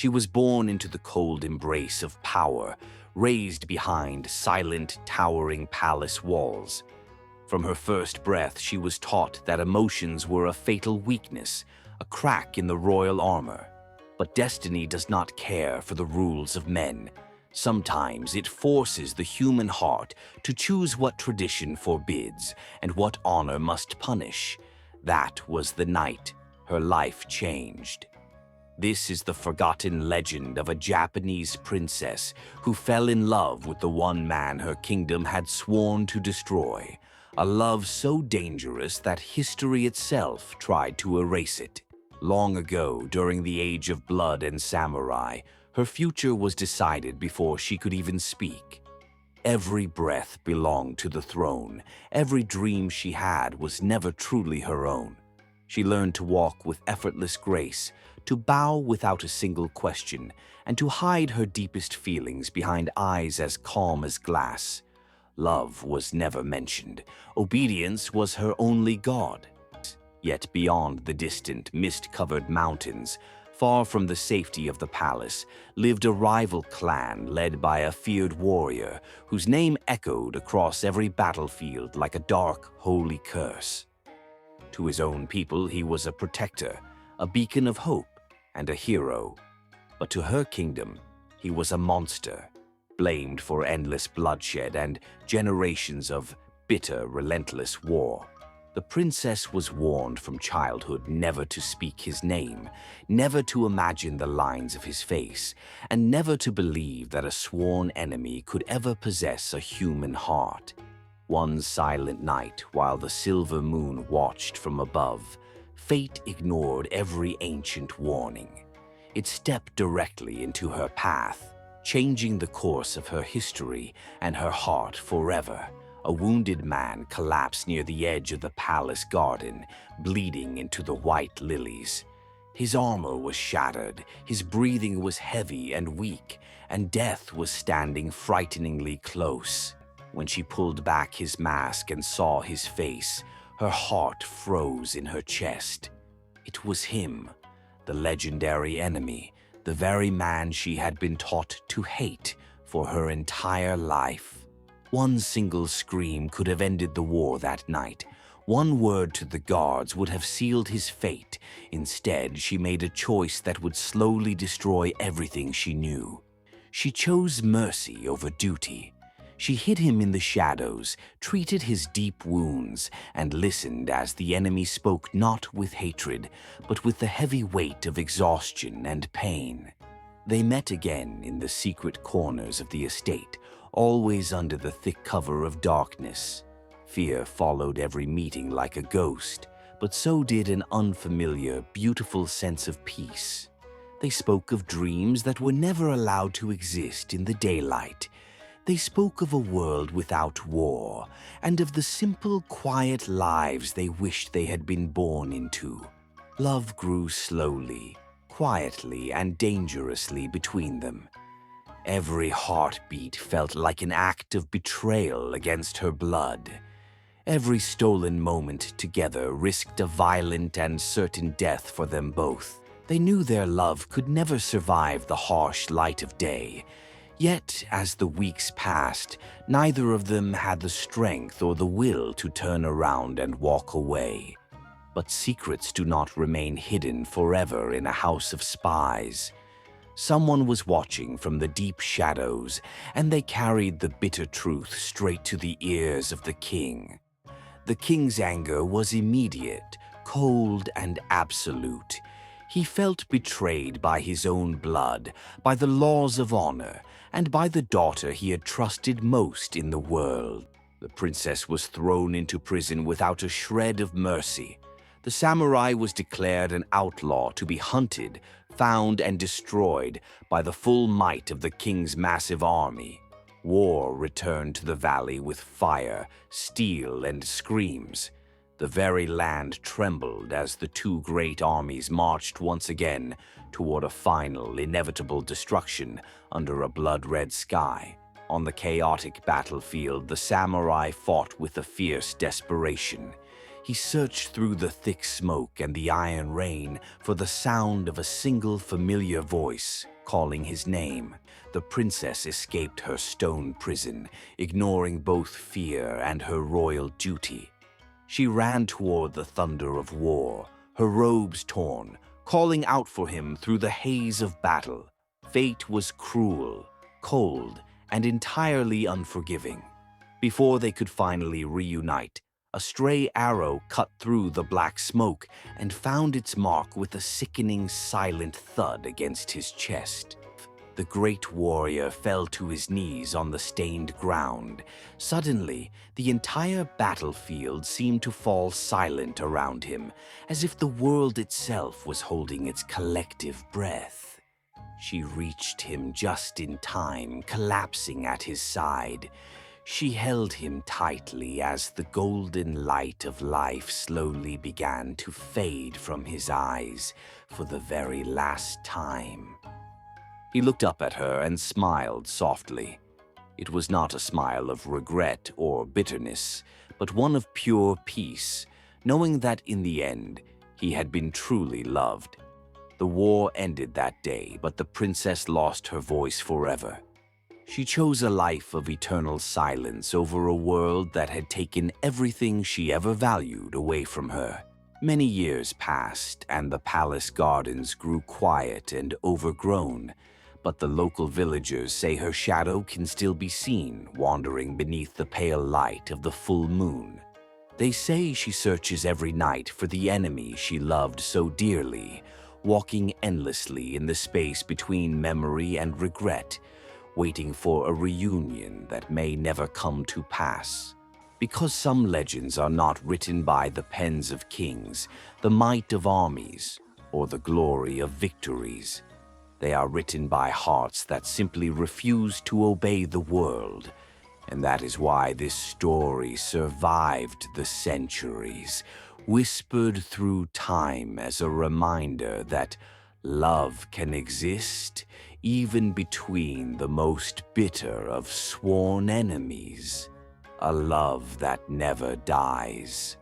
She was born into the cold embrace of power, raised behind silent, towering palace walls. From her first breath, she was taught that emotions were a fatal weakness, a crack in the royal armor. But destiny does not care for the rules of men. Sometimes it forces the human heart to choose what tradition forbids and what honor must punish. That was the night her life changed. This is the forgotten legend of a Japanese princess who fell in love with the one man her kingdom had sworn to destroy, a love so dangerous that history itself tried to erase it. Long ago, during the age of blood and samurai, her future was decided before she could even speak. Every breath belonged to the throne. Every dream she had was never truly her own. She learned to walk with effortless grace, to bow without a single question, and to hide her deepest feelings behind eyes as calm as glass. Love was never mentioned. Obedience was her only god. Yet beyond the distant, mist-covered mountains, far from the safety of the palace, lived a rival clan led by a feared warrior whose name echoed across every battlefield like a dark, holy curse. To his own people, he was a protector, a beacon of hope, and a hero. But to her kingdom, he was a monster, blamed for endless bloodshed and generations of bitter, relentless war. The princess was warned from childhood never to speak his name, never to imagine the lines of his face, and never to believe that a sworn enemy could ever possess a human heart. One silent night, while the silver moon watched from above, fate ignored every ancient warning. It stepped directly into her path, changing the course of her history and her heart forever. A wounded man collapsed near the edge of the palace garden, bleeding into the white lilies. His armor was shattered, his breathing was heavy and weak, and death was standing frighteningly close. When she pulled back his mask and saw his face, her heart froze in her chest. It was him, the legendary enemy, the very man she had been taught to hate for her entire life. One single scream could have ended the war that night. One word to the guards would have sealed his fate. Instead, she made a choice that would slowly destroy everything she knew. She chose mercy over duty. She hid him in the shadows, treated his deep wounds, and listened as the enemy spoke not with hatred, but with the heavy weight of exhaustion and pain. They met again in the secret corners of the estate, always under the thick cover of darkness. Fear followed every meeting like a ghost, but so did an unfamiliar, beautiful sense of peace. They spoke of dreams that were never allowed to exist in the daylight. They spoke of a world without war, and of the simple, quiet lives they wished they had been born into. Love grew slowly, quietly, and dangerously between them. Every heartbeat felt like an act of betrayal against her blood. Every stolen moment together risked a violent and certain death for them both. They knew their love could never survive the harsh light of day. Yet, as the weeks passed, neither of them had the strength or the will to turn around and walk away. But secrets do not remain hidden forever in a house of spies. Someone was watching from the deep shadows, and they carried the bitter truth straight to the ears of the king. The king's anger was immediate, cold, and absolute. He felt betrayed by his own blood, by the laws of honor, and by the daughter he had trusted most in the world. The princess was thrown into prison without a shred of mercy. The samurai was declared an outlaw to be hunted, found, and destroyed by the full might of the king's massive army. War returned to the valley with fire, steel, and screams. The very land trembled as the two great armies marched once again toward a final, inevitable destruction under a blood-red sky. On the chaotic battlefield, the samurai fought with a fierce desperation. He searched through the thick smoke and the iron rain for the sound of a single familiar voice calling his name. The princess escaped her stone prison, ignoring both fear and her royal duty. She ran toward the thunder of war, her robes torn, calling out for him through the haze of battle. Fate was cruel, cold, and entirely unforgiving. Before they could finally reunite, a stray arrow cut through the black smoke and found its mark with a sickening, silent thud against his chest. The great warrior fell to his knees on the stained ground. Suddenly, the entire battlefield seemed to fall silent around him, as if the world itself was holding its collective breath. She reached him just in time, collapsing at his side. She held him tightly as the golden light of life slowly began to fade from his eyes for the very last time. He looked up at her and smiled softly. It was not a smile of regret or bitterness, but one of pure peace, knowing that in the end, he had been truly loved. The war ended that day, but the princess lost her voice forever. She chose a life of eternal silence over a world that had taken everything she ever valued away from her. Many years passed, and the palace gardens grew quiet and overgrown, but the local villagers say her shadow can still be seen wandering beneath the pale light of the full moon. They say she searches every night for the enemy she loved so dearly, walking endlessly in the space between memory and regret, waiting for a reunion that may never come to pass. Because some legends are not written by the pens of kings, the might of armies, or the glory of victories. They are written by hearts that simply refuse to obey the world. And that is why this story survived the centuries, whispered through time as a reminder that love can exist even between the most bitter of sworn enemies. A love that never dies.